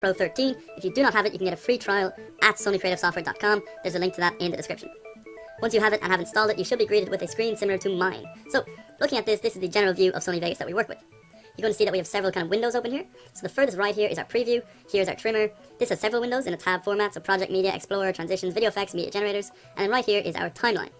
Pro 13. If you do not have it, you can get a free trial at sonycreativesoftware.com. There's a link to that in the description. Once you have it and have installed it, you should be greeted with a screen similar to mine. So, looking at this is the general view of Sony Vegas that we work with. You're going to see that we have several kind of windows open here. So the furthest right here is our preview, here's our trimmer. This has several windows in a tab format, so project, media, explorer, transitions, video effects, media generators, and then right here is our timeline.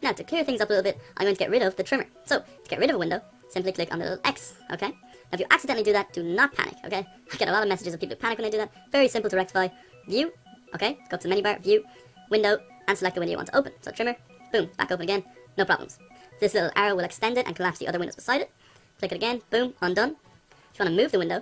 Now to clear things up a little bit, I'm going to get rid of the trimmer. So to get rid of a window, simply click on the little X, okay? Now if you accidentally do that, do not panic, okay? I get a lot of messages of people who panic when they do that. Very simple to rectify. View, okay? Go to the menu bar, view, window, and select the window you want to open. So trimmer, boom, back open again, no problems. This little arrow will extend it and collapse the other windows beside it. Click it again, boom, undone. If you want to move the window,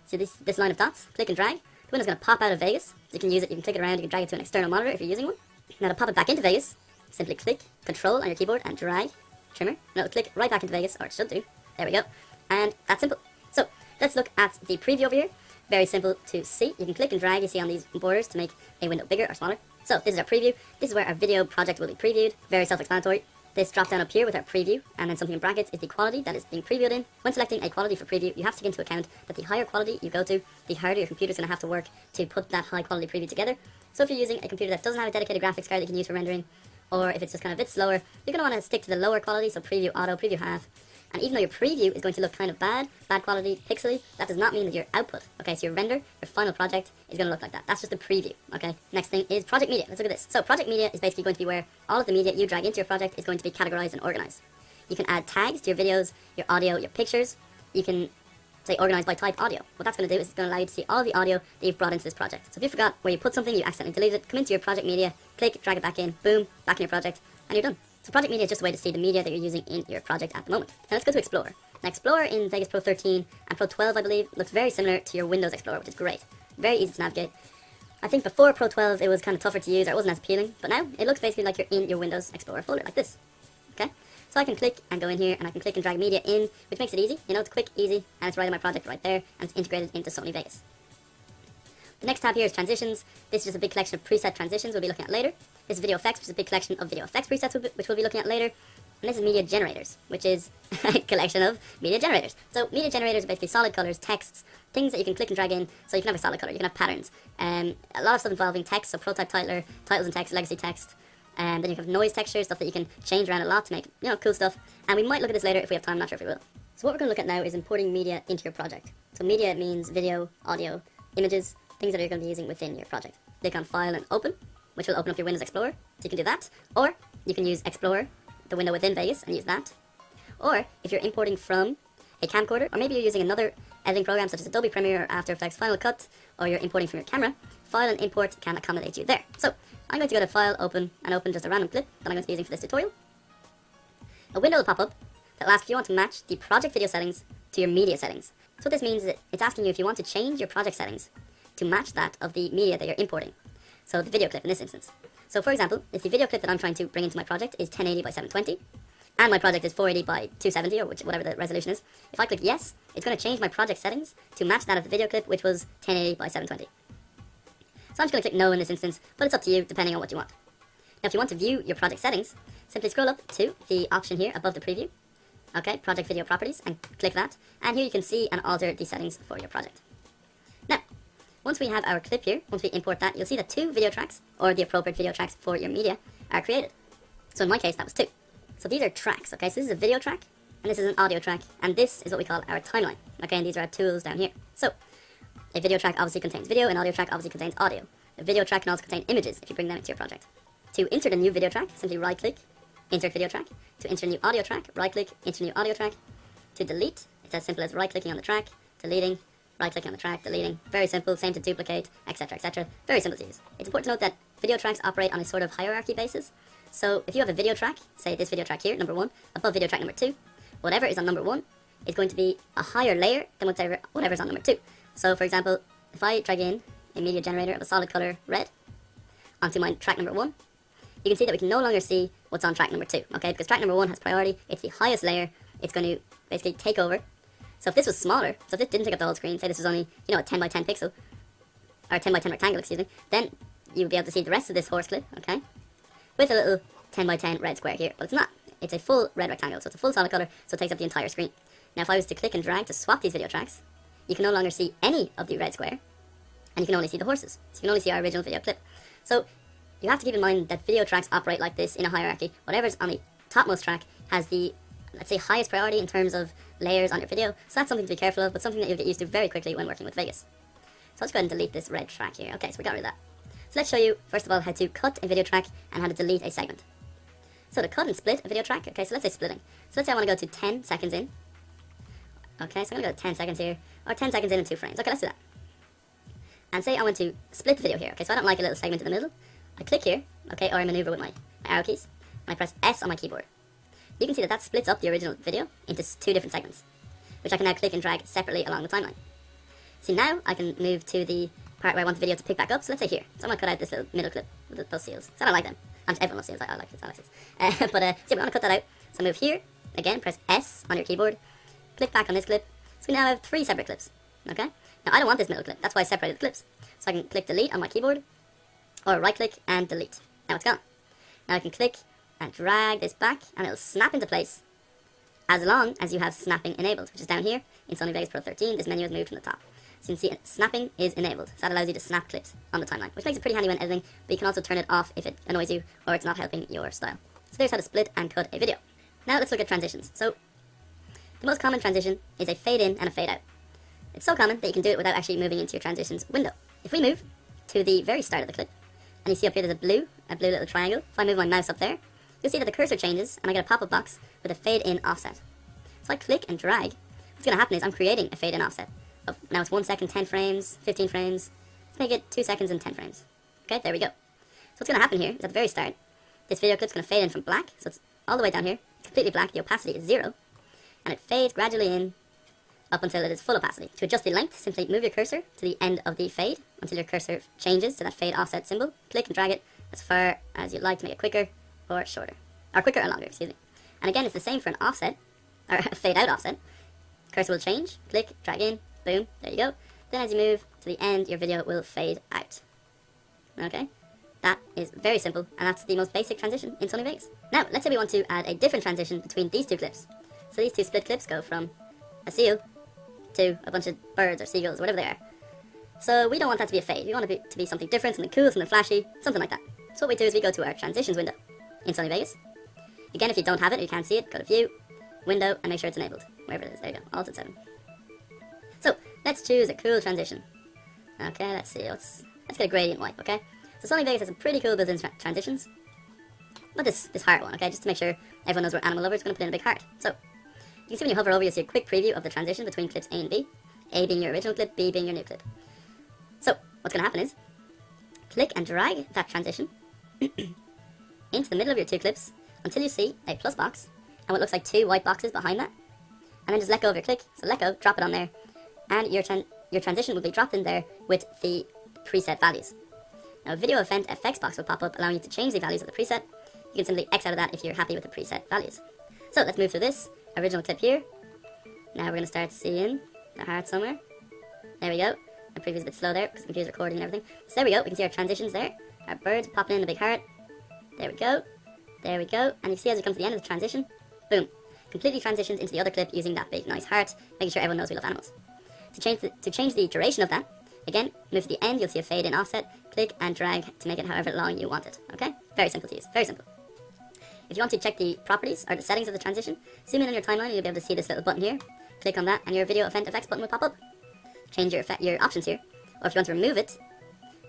see this line of dots, click and drag. The window's going to pop out of Vegas. So you can use it, you can click it around, you can drag it to an external monitor if you're using one. Now to pop it back into Vegas, simply click Control on your keyboard and drag trimmer. And it'll click right back into Vegas, or it should do. There we go. And that's simple. So let's look at the preview over here. Very simple to see. You can click and drag, you see on these borders to make a window bigger or smaller. So this is our preview. This is where our video project will be previewed. Very self-explanatory. This drop down up here with our preview, and then something in brackets is the quality that is being previewed in. When selecting a quality for preview, you have to take into account that the higher quality you go to, the harder your computer's going to have to work to put that high quality preview together. So if you're using a computer that doesn't have a dedicated graphics card that you can use for rendering, or if it's just kind of a bit slower, you're going to want to stick to the lower quality, so preview auto, preview half. And even though your preview is going to look kind of bad quality, pixely, that does not mean that your output, okay, so your render, your final project, is going to look like that. That's just a preview, okay? Next thing is project media. Let's look at this. So project media is basically going to be where all of the media you drag into your project is going to be categorized and organized. You can add tags to your videos, your audio, your pictures. You can, say, organize by type audio. What that's going to do is it's going to allow you to see all the audio that you've brought into this project. So if you forgot where you put something, you accidentally deleted it, come into your project media, click, drag it back in, boom, back in your project, and you're done. So project media is just a way to see the media that you're using in your project at the moment. Now let's go to Explorer. Now Explorer in Vegas Pro 13 and Pro 12, I believe, looks very similar to your Windows Explorer, which is great. Very easy to navigate. I think before Pro 12 it was kind of tougher to use, or it wasn't as appealing, but now it looks basically like you're in your Windows Explorer folder, like this. Okay? So I can click and go in here, and I can click and drag media in, which makes it easy. You know, it's quick, easy, and it's right in my project right there, and it's integrated into Sony Vegas. The next tab here is transitions. This is just a big collection of preset transitions we'll be looking at later. This is video effects, which is a big collection of video effects presets, which we'll be looking at later. And this is media generators, which is a collection of media generators. So media generators are basically solid colors, texts, things that you can click and drag in. So you can have a solid color, you can have patterns. A lot of stuff involving text, so prototype titler, titles and text, legacy text. And then you have noise textures, stuff that you can change around a lot to make, you know, cool stuff. And we might look at this later if we have time, I'm not sure if we will. So what we're going to look at now is importing media into your project. So media means video, audio, images, things that you're going to be using within your project. Click on File and Open, which will open up your Windows Explorer. So you can do that. Or you can use Explorer, the window within Vegas, and use that. Or if you're importing from a camcorder, or maybe you're using another editing program such as Adobe Premiere or After Effects Final Cut, or you're importing from your camera, File and Import can accommodate you there. So I'm going to go to File, Open, and open just a random clip that I'm going to be using for this tutorial. A window will pop up that will ask if you want to match the project video settings to your media settings. So what this means is that it's asking you if you want to change your project settings to match that of the media that you're importing. So the video clip in this instance. So for example, if the video clip that I'm trying to bring into my project is 1080 by 720, and my project is 480 by 270, or whatever the resolution is, if I click yes, it's going to change my project settings to match that of the video clip, which was 1080 by 720. So I'm just going to click no in this instance, but it's up to you depending on what you want. Now if you want to view your project settings, simply scroll up to the option here above the preview, okay, project video properties, and click that, and here you can see and alter the settings for your project. Now, once we have our clip here, once we import that, you'll see that 2 video tracks, or the appropriate video tracks for your media, are created. So in my case, that was 2. So these are tracks, okay? So this is a video track, and this is an audio track, and this is what we call our timeline, okay? And these are our tools down here. So, a video track obviously contains video, an audio track obviously contains audio. A video track can also contain images if you bring them into your project. To insert a new video track, simply right-click, insert video track. To insert a new audio track, right-click, insert new audio track. To delete, it's as simple as right-clicking on the track, deleting, right-clicking on the track, deleting. Very simple, same to duplicate, etc., etc. Very simple to use. It's important to note that video tracks operate on a sort of hierarchy basis. So if you have a video track, say this video track here, number 1, above video track number 2, whatever is on number 1 is going to be a higher layer than whatever's on number 2. So for example, if I drag in a media generator of a solid color red onto my track number 1, you can see that we can no longer see what's on track number 2, okay? Because track number 1 has priority, it's the highest layer, it's going to basically take over. So if this was smaller, so if this didn't take up the whole screen, say this was only, you know, a 10 by 10 pixel, or 10 by 10 rectangle, excuse me, then you would be able to see the rest of this horse clip, okay? With a little 10 by 10 red square here, but it's not. It's a full red rectangle, so it's a full solid color, so it takes up the entire screen. Now if I was to click and drag to swap these video tracks, you can no longer see any of the red square, and you can only see the horses. So you can only see our original video clip. So you have to keep in mind that video tracks operate like this in a hierarchy. Whatever's on the topmost track has the, let's say, highest priority in terms of layers on your video. So that's something to be careful of, but something that you'll get used to very quickly when working with Vegas. So let's go ahead and delete this red track here. Okay, so we got rid of that. So let's show you, first of all, how to cut a video track and how to delete a segment. So to cut and split a video track, okay, so let's say splitting. So let's say I want to go to 10 seconds in. Okay, so I'm going to go to 10 seconds here, or 10 seconds in and 2 frames. Okay, let's do that. And say I want to split the video here. Okay, so I don't like a little segment in the middle. I click here, okay, or I maneuver with my arrow keys, and I press S on my keyboard. You can see that that splits up the original video into 2 different segments, which I can now click and drag separately along the timeline. So now I can move to the part where I want the video to pick back up. So let's say here. So I'm going to cut out this little middle clip with those seals. So I don't like them. Everyone loves seals. I like this. I like this. So we want to cut that out. So move here. Again, press S on your keyboard. Click back on this clip. So we now have 3 separate clips. Okay? Now I don't want this middle clip. That's why I separated the clips. So I can click delete on my keyboard, or right click and delete. Now it's gone. Now I can click and drag this back, and it'll snap into place as long as you have snapping enabled, which is down here in Sony Vegas Pro 13. This menu is moved from the top. So you can see snapping is enabled. So that allows you to snap clips on the timeline, which makes it pretty handy when editing, but you can also turn it off if it annoys you or it's not helping your style. So there's how to split and cut a video. Now let's look at transitions. So the most common transition is a fade in and a fade out. It's so common that you can do it without actually moving into your transitions window. If we move to the very start of the clip, and you see up here there's a blue little triangle. If I move my mouse up there, you'll see that the cursor changes and I get a pop-up box with a fade in offset. So I click and drag. What's going to happen is I'm creating a fade in offset. Now it's 1 second, 10 frames, 15 frames. Let's make it 2 seconds and 10 frames. Okay, there we go. So what's going to happen here is at the very start, this video clip's going to fade in from black, so it's all the way down here. It's completely black, the opacity is 0, and it fades gradually in up until it is full opacity. To adjust the length, simply move your cursor to the end of the fade until your cursor changes to that fade offset symbol. Click and drag it as far as you'd like to make it quicker or shorter. Or quicker or longer, excuse me. And again, it's the same for an offset, or a fade out offset. Cursor will change, click, drag in, boom, there you go. Then as you move to the end, your video will fade out. Okay? That is very simple, and that's the most basic transition in Sony Vegas. Now, let's say we want to add a different transition between these 2 clips. So these 2 split clips go from a seal to a bunch of birds or seagulls, whatever they are. So we don't want that to be a fade. We want it to be something different, something cool, something flashy, something like that. So what we do is we go to our transitions window in Sony Vegas. Again, if you don't have it, you can't see it, go to View, Window, and make sure it's enabled. Wherever it is, there you go, Alt and 7. So let's choose a cool transition. Okay, let's see, let's get a gradient wipe, okay? So Sony Vegas has some pretty cool built-in transitions. But this heart one, okay, just to make sure everyone knows we're animal lovers, we're going to put in a big heart. So you can see when you hover over, you'll see a quick preview of the transition between clips A and B. A being your original clip, B being your new clip. So what's going to happen is, click and drag that transition into the middle of your 2 clips until you see a plus box and what looks like 2 white boxes behind that. And then just let go of your click. So let go, drop it on there, and your transition will be dropped in there with the preset values. Now a video event effects box will pop up, allowing you to change the values of the preset. You can simply X out of that if you're happy with the preset values. So let's move through this original clip here. Now we're going to start seeing the heart somewhere. There we go. The preview's a bit slow there because the computer's recording and everything. So there we go. We can see our transitions there. Our birds popping in a big heart. There we go. There we go. And you see as we come to the end of the transition, boom, completely transitioned into the other clip using that big nice heart, making sure everyone knows we love animals. To change the duration of that, again, move to the end, you'll see a fade in offset, click and drag to make it however long you want it, okay? Very simple to use, very simple. If you want to check the properties or the settings of the transition, zoom in on your timeline and you'll be able to see this little button here. Click on that and your video event effects button will pop up. Change your options here, or if you want to remove it,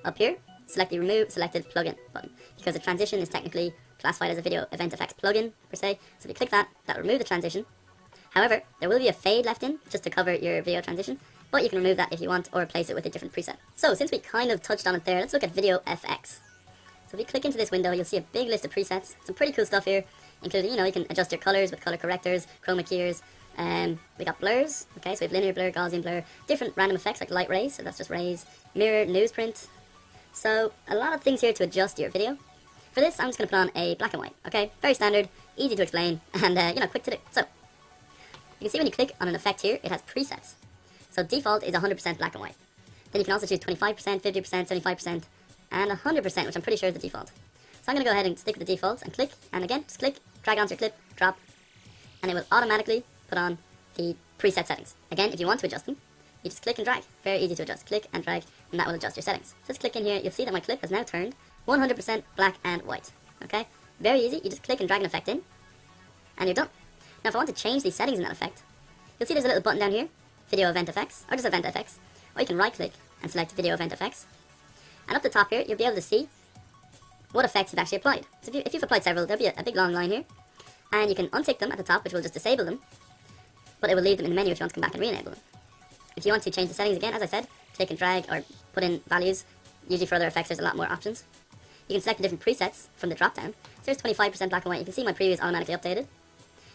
up here, select the remove selected plugin button, because the transition is technically classified as a video event effects plugin per se, so if you click that, that'll remove the transition. However, there will be a fade left in just to cover your video transition, but you can remove that if you want or replace it with a different preset. So since we kind of touched on it there, let's look at video FX. So if you click into this window, you'll see a big list of presets, some pretty cool stuff here, including, you can adjust your colors with color correctors, chroma keys. We got blurs, okay, so we have linear blur, Gaussian blur, different random effects like light rays, so that's just rays, mirror, newsprint. So a lot of things here to adjust your video. For this, I'm just going to put on a black and white, okay, very standard, easy to explain, and quick to do. So you can see when you click on an effect here, it has presets. So default is 100% black and white. Then you can also choose 25%, 50%, 75%, and 100%, which I'm pretty sure is the default. So I'm going to go ahead and stick with the defaults and click, and again, just click, drag onto your clip, drop, and it will automatically put on the preset settings. Again, if you want to adjust them, you just click and drag. Very easy to adjust. Click and drag, and that will adjust your settings. So just click in here, you'll see that my clip has now turned 100% black and white. Okay? Very easy, you just click and drag an effect in, and you're done. Now if I want to change these settings in that effect, you'll see there's a little button down here, Video Event Effects, or just Event Effects, or you can right click and select Video Event Effects. And up the top here, you'll be able to see what effects you've actually applied. So if you've applied several, there'll be a big long line here, and you can untick them at the top, which will just disable them, but it will leave them in the menu if you want to come back and re-enable them. If you want to change the settings again, as I said, click and drag or put in values. Usually for other effects there's a lot more options. You can select the different presets from the drop down. So there's 25% black and white. You can see my preview is automatically updated.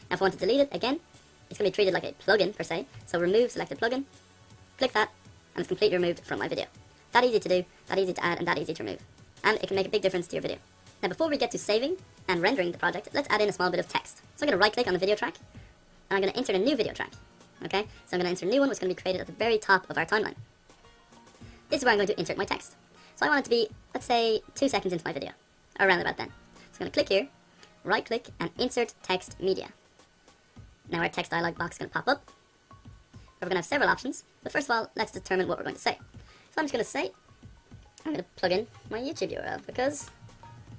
Now if I want to delete it, again, it's going to be treated like a plugin per se. So remove selected plugin, click that, and it's completely removed from my video. That easy to do, that easy to add, and that easy to remove. And it can make a big difference to your video. Now before we get to saving and rendering the project, let's add in a small bit of text. So I'm going to right click on the video track, and I'm going to insert a new video track. Okay, so I'm going to insert a new one, which is going to be created at the very top of our timeline. This is where I'm going to insert my text. So I want it to be, let's say, 2 seconds into my video, or around about then. So I'm going to click here, right click, and insert text media. Now our text dialog box is going to pop up. We're going to have several options, but first of all, let's determine what we're going to say. So I'm just going to say, I'm going to plug in my YouTube URL, because,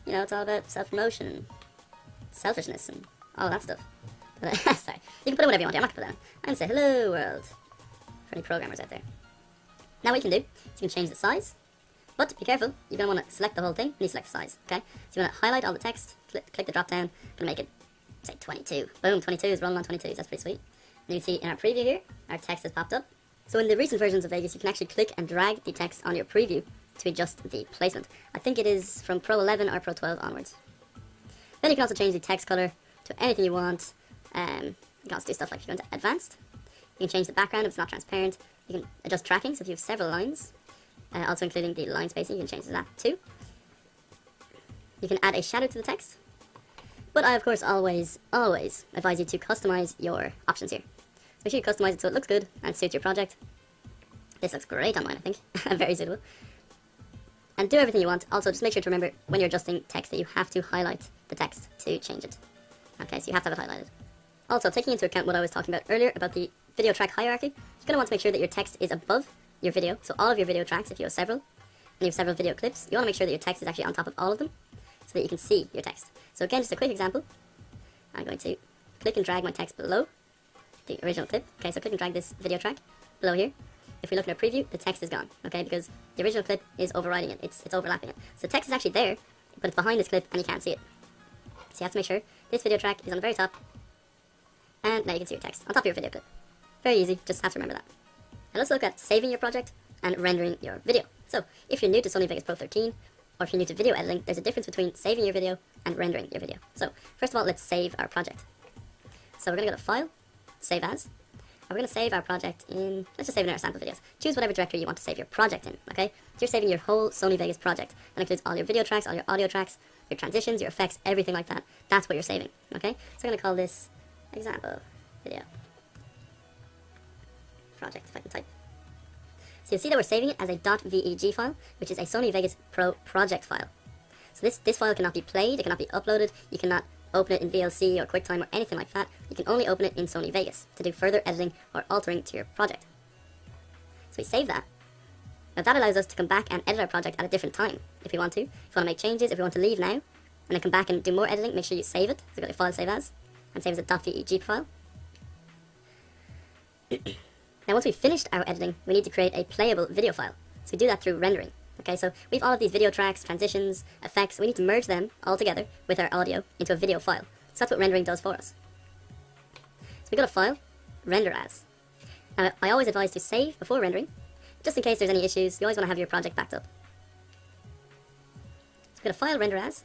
you know, it's all about self-promotion and selfishness and all that stuff. But, sorry, you can put in whatever you want. I'm not going to put that in. I'm going to say hello world for any programmers out there. Now what you can do is you can change the size, but be careful, you're going to want to select the whole thing and you select the size, okay? So you want to highlight all the text, click the drop down, going to make it, say, 22. Boom, 22 is rolling on 22s, that's pretty sweet. And you can see in our preview here, our text has popped up. So in the recent versions of Vegas, you can actually click and drag the text on your preview to adjust the placement. I think it is from Pro 11 or Pro 12 onwards. Then you can also change the text color to anything you want. You can also do stuff like if you go into advanced. You can change the background if it's not transparent. You can adjust tracking, so if you have several lines, also including the line spacing, you can change that too. You can add a shadow to the text. But I, of course, always advise you to customize your options here. So make sure you customize it so it looks good and suits your project. This looks great on mine, I think. Very suitable. And do everything you want. Also, just make sure to remember when you're adjusting text that you have to highlight the text to change it. Okay, so you have to have it highlighted. Also, taking into account what I was talking about earlier about the video track hierarchy, you're going to want to make sure that your text is above your video. So all of your video tracks, if you have several, and you have several video clips, you want to make sure that your text is actually on top of all of them so that you can see your text. So again, just a quick example. I'm going to click and drag my text below the original clip. Okay, so click and drag this video track below here. If we look at our preview, the text is gone, okay, because the original clip is overriding it, it's overlapping it. So the text is actually there, but it's behind this clip and you can't see it. So you have to make sure this video track is on the very top, and now you can see your text on top of your video clip. Very easy, just have to remember that. Now let's look at saving your project and rendering your video. So if you're new to Sony Vegas Pro 13, or if you're new to video editing, there's a difference between saving your video and rendering your video. So first of all, let's save our project. So we're going to go to File, Save As. We're going to save our project in, let's just save it in our sample videos. Choose whatever directory you want to save your project in, okay? So you're saving your whole Sony Vegas project. That includes all your video tracks, all your audio tracks, your transitions, your effects, everything like that. That's what you're saving, okay? So I'm going to call this example video project, if I can type. So you'll see that we're saving it as a .veg file, which is a Sony Vegas Pro project file. So this file cannot be played, it cannot be uploaded, you cannot open it in VLC or QuickTime or anything like that. You can only open it in Sony Vegas to do further editing or altering to your project. So we save that. Now that allows us to come back and edit our project at a different time if we want to. If we want to make changes, if we want to leave now, and then come back and do more editing, make sure you save it. So you've got your file save as, and save as a .veg file. Now once we've finished our editing, we need to create a playable video file. So we do that through rendering. Okay, so we have all of these video tracks, transitions, effects. We need to merge them all together with our audio into a video file. So that's what rendering does for us. So we go to File, Render As. Now I always advise to save before rendering, just in case there's any issues. You always want to have your project backed up. So we go to File, Render As.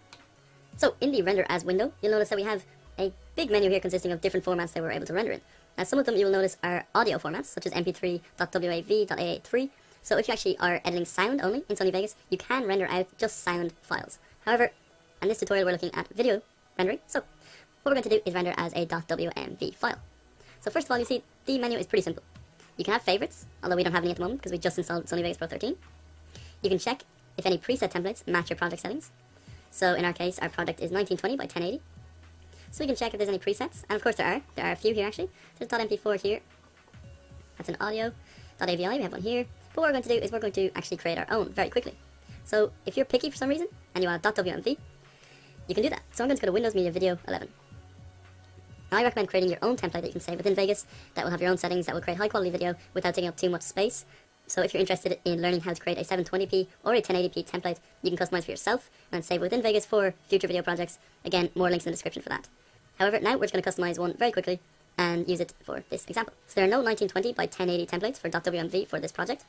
So in the Render As window, you'll notice that we have a big menu here consisting of different formats that we're able to render in. Now some of them you will notice are audio formats, such as MP3, .wav, .aa3. So if you actually are editing sound only in Sony Vegas, you can render out just sound files. However, in this tutorial we're looking at video rendering, so what we're going to do is render as a .wmv file. So first of all, you see the menu is pretty simple. You can have favorites, although we don't have any at the moment because we just installed Sony Vegas Pro 13. You can check if any preset templates match your project settings. So in our case, our project is 1920 by 1080. So we can check if there's any presets, and of course there are a few here actually. There's .mp4 here, that's an audio. .avi, we have one here. But what we're going to do is we're going to actually create our own very quickly. So if you're picky for some reason and you want a .wmv, you can do that. So I'm going to go to Windows Media Video 11. Now I recommend creating your own template that you can save within Vegas that will have your own settings that will create high quality video without taking up too much space. So if you're interested in learning how to create a 720p or a 1080p template, you can customize for yourself and save within Vegas for future video projects. Again, more links in the description for that. However, now we're just going to customize one very quickly and use it for this example. So there are no 1920 by 1080 templates for .wmv for this project.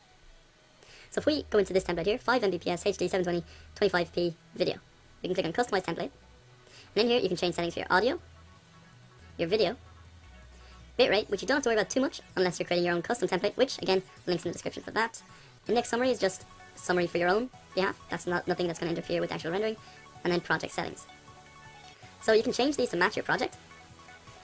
So if we go into this template here, 5 Mbps, HD 720, 25p video, we can click on Customize Template. And in here you can change settings for your audio, your video, bitrate, which you don't have to worry about too much unless you're creating your own custom template, which again, links in the description for that. Index summary is just summary for your own behalf. That's nothing that's going to interfere with actual rendering. And then project settings. So you can change these to match your project.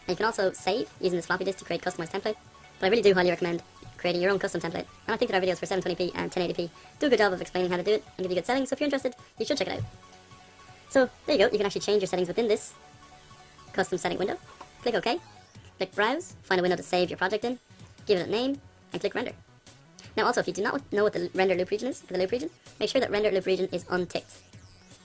And you can also save using this floppy disk to create customized template. But I really do highly recommend creating your own custom template. And I think that our videos for 720p and 1080p do a good job of explaining how to do it and give you good settings. So if you're interested, you should check it out. So there you go. You can actually change your settings within this custom setting window. Click OK. Click Browse. Find a window to save your project in. Give it a name and click Render. Now also, if you do not know what the render loop region is, for the loop region, make sure that render loop region is unticked.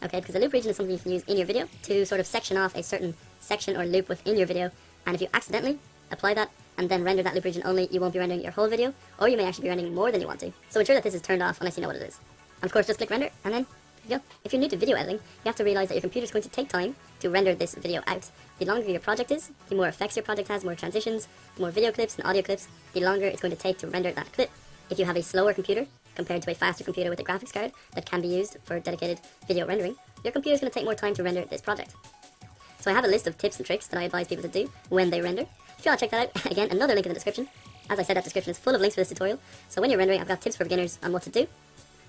Okay, because the loop region is something you can use in your video to sort of section off a certain section or loop within your video. And if you accidentally apply that and then render that loop region only, you won't be rendering your whole video, or you may actually be rendering more than you want to. So ensure that this is turned off unless you know what it is. And of course, just click Render, and then there you go. If you're new to video editing, you have to realize that your computer is going to take time to render this video out. The longer your project is, the more effects your project has, more transitions, the more video clips and audio clips, the longer it's going to take to render that clip. If you have a slower computer compared to a faster computer with a graphics card that can be used for dedicated video rendering, your computer is going to take more time to render this project. So I have a list of tips and tricks that I advise people to do when they render. If you want to check that out, again, another link in the description. As I said, that description is full of links for this tutorial. So when you're rendering, I've got tips for beginners on what to do.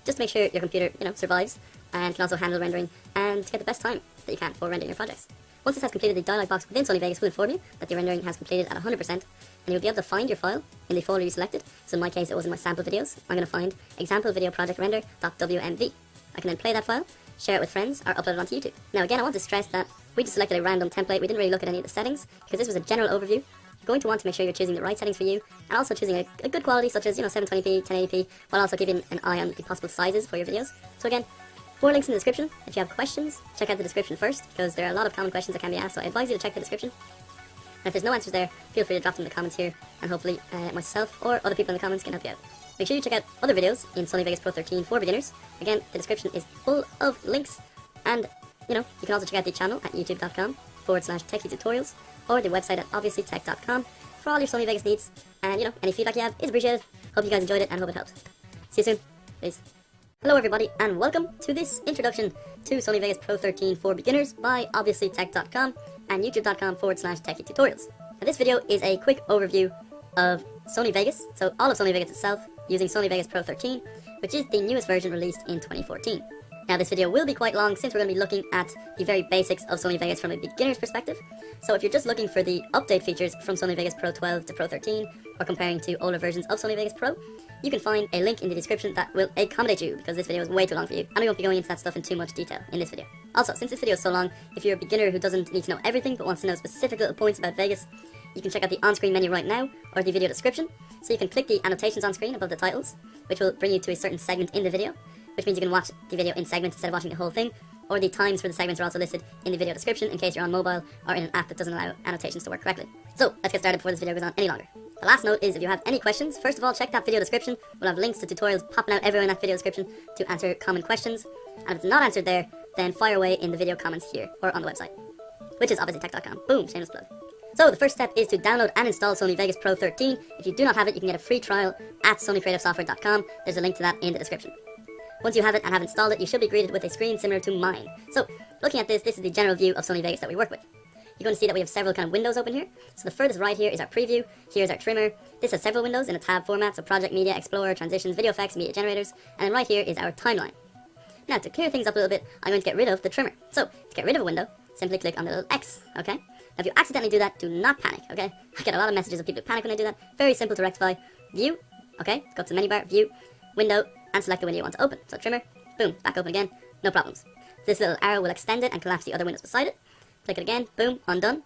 Just to make sure your computer, survives and can also handle rendering and to get the best time that you can for rendering your projects. Once this has completed, the dialog box within Sony Vegas will inform you that the rendering has completed at 100%, and you'll be able to find your file in the folder you selected. So in my case, it was in my sample videos. I'm going to find example video project render.wmv. I can then play that file, share it with friends, or upload it onto YouTube. Now again, I want to stress that we just selected a random template. We didn't really look at any of the settings because this was a general overview. You're going to want to make sure you're choosing the right settings for you, and also choosing a good quality such as 720p, 1080p, while also keeping an eye on the possible sizes for your videos. So again, more links in the description. If you have questions, check out the description first, because there are a lot of common questions that can be asked, so I advise you to check the description. And if there's no answers there, feel free to drop them in the comments here, and hopefully myself or other people in the comments can help you out. Make sure you check out other videos in Sony Vegas Pro 13 for beginners. Again, the description is full of links, and you can also check out the channel at youtube.com/techietutorials, or the website at obviouslytech.com for all your Sony Vegas needs. And any feedback you have is appreciated. Hope you guys enjoyed it and hope it helped. See you soon. Peace. Hello everybody, and welcome to this introduction to Sony Vegas Pro 13 for beginners by obviouslytech.com and youtube.com/techietutorials. Now this video is a quick overview of Sony Vegas, so all of Sony Vegas itself, using Sony Vegas Pro 13, which is the newest version released in 2014. Now this video will be quite long since we're going to be looking at the very basics of Sony Vegas from a beginner's perspective. So if you're just looking for the update features from Sony Vegas Pro 12 to Pro 13, or comparing to older versions of Sony Vegas Pro, you can find a link in the description that will accommodate you, because this video is way too long for you, and we won't be going into that stuff in too much detail in this video. Also, since this video is so long, if you're a beginner who doesn't need to know everything but wants to know specific little points about Vegas, you can check out the on-screen menu right now, or the video description. So you can click the annotations on screen above the titles, which will bring you to a certain segment in the video, which means you can watch the video in segments instead of watching the whole thing, or the times for the segments are also listed in the video description in case you're on mobile or in an app that doesn't allow annotations to work correctly. So let's get started before this video goes on any longer. The last note is, if you have any questions, first of all, check that video description. We'll have links to tutorials popping out everywhere in that video description to answer common questions. And if it's not answered there, then fire away in the video comments here or on the website, which is obviouslytech.com. Boom, shameless plug. So the first step is to download and install Sony Vegas Pro 13. If you do not have it, you can get a free trial at sonycreativesoftware.com. There's a link to that in the description. Once you have it and have installed it, you should be greeted with a screen similar to mine. So, looking at this is the general view of Sony Vegas that we work with. You're going to see that we have several kind of windows open here. So the furthest right here is our preview, here's our trimmer. This has several windows in a tab format, so project, media, explorer, transitions, video effects, media generators, and then right here is our timeline. Now to clear things up a little bit, I'm going to get rid of the trimmer. So, to get rid of a window, simply click on the little X, okay? Now if you accidentally do that, do not panic, okay? I get a lot of messages of people who panic when they do that. Very simple to rectify. View, okay? Go up to the menu bar, view, window, and select the window you want to open. So trimmer, boom, back open again, no problems. This little arrow will extend it and collapse the other windows beside it. Click it again, boom, undone.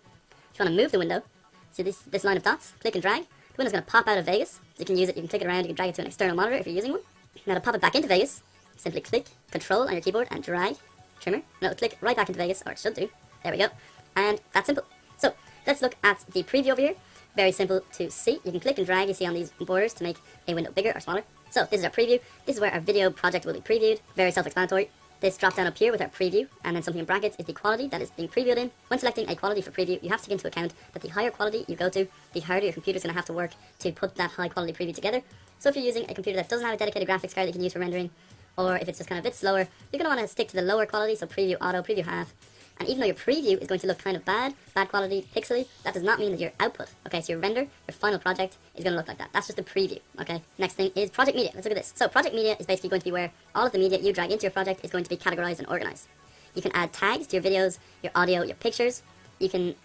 If you want to move the window, see this line of dots, click and drag. The window's going to pop out of Vegas. You can use it, you can click it around, you can drag it to an external monitor if you're using one. Now to pop it back into Vegas, simply click Control on your keyboard and drag trimmer, and it'll click right back into Vegas, or it should do. There we go. And that's simple. So let's look at the preview over here. Very simple to see. You can click and drag, you see on these borders, to make a window bigger or smaller. So this is our preview. This is where our video project will be previewed. Very self-explanatory. This drop down up here with our preview, and then something in brackets is the quality that is being previewed in. When selecting a quality for preview, you have to take into account that the higher quality you go to, the harder your computer's going to have to work to put that high quality preview together. So if you're using a computer that doesn't have a dedicated graphics card that you can use for rendering, or if it's just kind of a bit slower, you're going to want to stick to the lower quality, so preview auto, preview half. And even though your preview is going to look kind of bad quality, pixely, that does not mean that your output, okay, so your render, your final project, is going to look like that. That's just a preview, okay? Next thing is project media. Let's look at this. So project media is basically going to be where all of the media you drag into your project is going to be categorized and organized. You can add tags to your videos, your audio, your pictures. You can,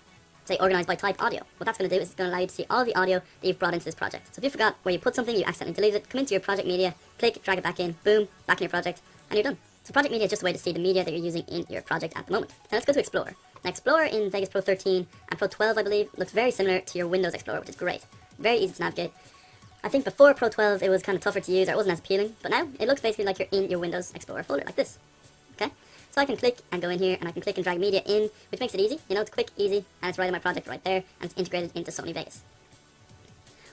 say, organize by type audio. What that's going to do is it's going to allow you to see all the audio that you've brought into this project. So if you forgot where you put something, you accidentally deleted it, come into your project media, click, drag it back in, boom, back in your project, and you're done. So project media is just a way to see the media that you're using in your project at the moment. Now let's go to Explorer. Now Explorer in Vegas Pro 13 and Pro 12, I believe, looks very similar to your Windows Explorer, which is great. Very easy to navigate. I think before Pro 12 it was kind of tougher to use, or it wasn't as appealing, but now it looks basically like you're in your Windows Explorer folder, like this. Okay? So I can click and go in here, and I can click and drag media in, which makes it easy. You know, it's quick, easy, and it's right in my project right there, and it's integrated into Sony Vegas.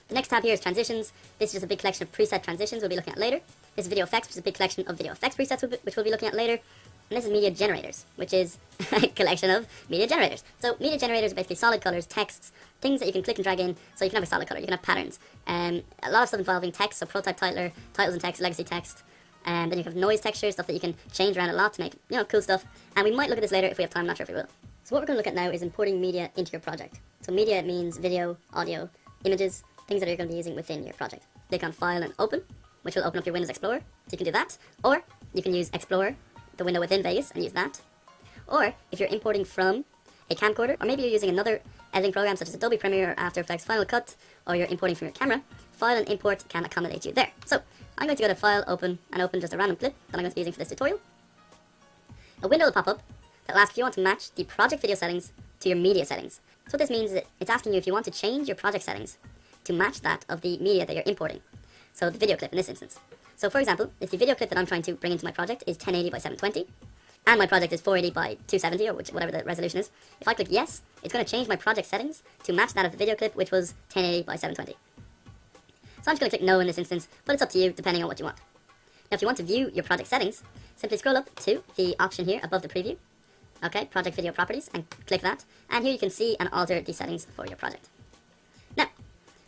The next tab here is transitions. This is just a big collection of preset transitions we'll be looking at later. This is video effects, which is a big collection of video effects presets, which we'll be looking at later. And this is media generators, which is a collection of media generators. So media generators are basically solid colors, texts, things that you can click and drag in, so you can have a solid color, you can have patterns. A lot of stuff involving text, so prototype titler, titles and text, legacy text. Then you have noise textures, stuff that you can change around a lot to make, you know, cool stuff. And we might look at this later if we have time, not sure if we will. So what we're going to look at now is importing media into your project. So media means video, audio, images, things that you're going to be using within your project. Click on File and Open, which will open up your Windows Explorer. So you can do that, or you can use Explorer, the window within Vegas, and use that. Or if you're importing from a camcorder, or maybe you're using another editing program such as Adobe Premiere or After Effects Final Cut, or you're importing from your camera, File and Import can accommodate you there. So I'm going to go to File, Open, and open just a random clip that I'm going to be using for this tutorial. A window will pop up that will ask if you want to match the project video settings to your media settings. So what this means is that it's asking you if you want to change your project settings to match that of the media that you're importing. So the video clip in this instance. So for example, if the video clip that I'm trying to bring into my project is 1080 by 720, and my project is 480 by 270, or whatever the resolution is, if I click yes, it's going to change my project settings to match that of the video clip, which was 1080 by 720. So I'm just going to click no in this instance, but it's up to you depending on what you want. Now if you want to view your project settings, simply scroll up to the option here above the preview, okay, project video properties, and click that, and here you can see and alter the settings for your project. Now,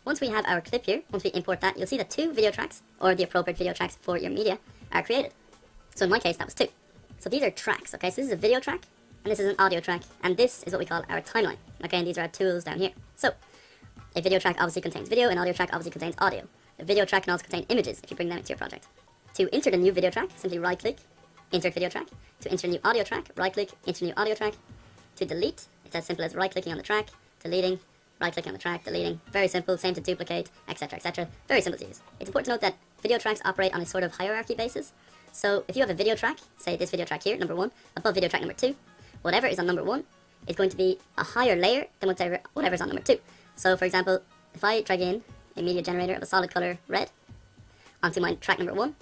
once we have our clip here, once we import that, you'll see that 2 video tracks, or the appropriate video tracks for your media, are created. So in my case, that was 2. So these are tracks, okay? So this is a video track, and this is an audio track, and this is what we call our timeline, okay? And these are our tools down here. So, a video track obviously contains video, an audio track obviously contains audio. A video track can also contain images if you bring them into your project. To insert a new video track, simply right-click, insert video track. To insert a new audio track, right-click, insert a new audio track. To delete, it's as simple as right-clicking on the track, deleting, right-clicking on the track, deleting. Very simple, same to duplicate, etc., etc. Very simple to use. It's important to note that video tracks operate on a sort of hierarchy basis. So if you have a video track, say this video track here, number 1, above video track number 2, whatever is on number 1 is going to be a higher layer than whatever is on number 2. So for example, if I drag in a media generator of a solid color red onto my track number 1,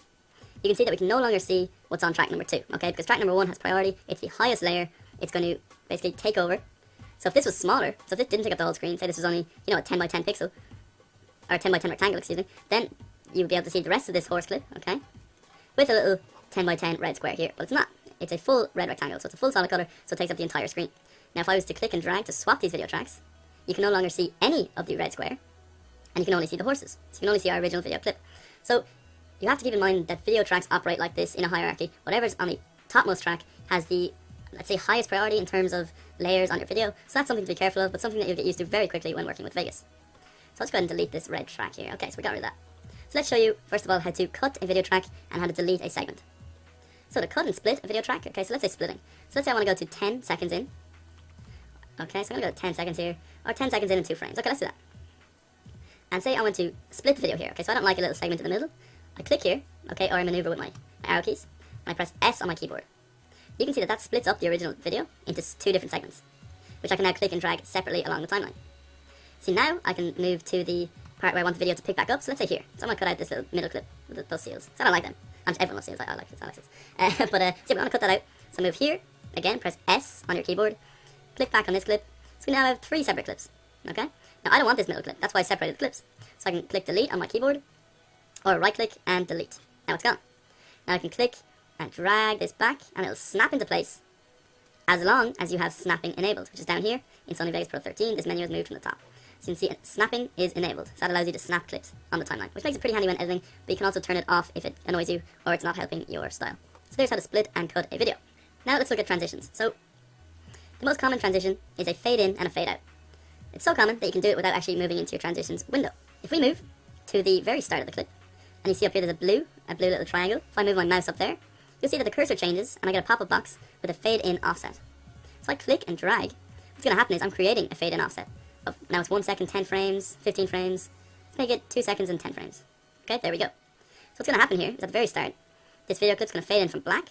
you can see that we can no longer see what's on track number 2, okay? Because track number 1 has priority, it's the highest layer, it's going to basically take over. So if this was smaller, so if this didn't take up the whole screen, say this was only, you know, a 10 by 10 pixel, or 10 by 10 rectangle, excuse me, then you would be able to see the rest of this horse clip, okay? With a little 10 by 10 red square here, but it's not. It's a full red rectangle, so it's a full solid color, so it takes up the entire screen. Now if I was to click and drag to swap these video tracks, you can no longer see any of the red square, and you can only see the horses. So you can only see our original video clip. So you have to keep in mind that video tracks operate like this in a hierarchy. Whatever's on the topmost track has the, let's say, highest priority in terms of layers on your video. So that's something to be careful of, but something that you'll get used to very quickly when working with Vegas. So let's go ahead and delete this red track here. Okay, so we got rid of that. So let's show you, first of all, how to cut a video track and how to delete a segment. So to cut and split a video track, okay, so let's say splitting. So let's say I want to go to 10 seconds in. Okay, so I'm going to go 10 seconds here, or 10 seconds in 2 frames. Okay, let's do that. And say I want to split the video here. Okay, so I don't like a little segment in the middle. I click here, okay, or I maneuver with my arrow keys, and I press S on my keyboard. You can see that that splits up the original video into 2 different segments, which I can now click and drag separately along the timeline. See, now I can move to the part where I want the video to pick back up. So let's say here. So I'm going to cut out this little middle clip with those seals. So I don't like them. Everyone loves seals. I like it. I like seals. So yeah, we're going to cut that out. So move here. Again, press S on your keyboard. Click back on this clip. So we now have 3 separate clips. Okay? Now I don't want this middle clip. That's why I separated the clips. So I can click delete on my keyboard. Or right click and delete. Now it's gone. Now I can click and drag this back and it'll snap into place as long as you have snapping enabled, which is down here in Sony Vegas Pro 13. This menu is moved from the top. So you can see snapping is enabled. So that allows you to snap clips on the timeline, which makes it pretty handy when editing, but you can also turn it off if it annoys you or it's not helping your style. So there's how to split and cut a video. Now let's look at transitions. So the most common transition is a fade in and a fade out. It's so common that you can do it without actually moving into your transitions window. If we move to the very start of the clip, and you see up here there's a blue little triangle. If I move my mouse up there, you'll see that the cursor changes and I get a pop-up box with a fade in offset. So I click and drag. What's going to happen is I'm creating a fade in offset. Now it's 1 second, 10 frames, 15 frames. Let's make it 2 seconds and 10 frames. Okay, there we go. So what's going to happen here is at the very start, this video clip's going to fade in from black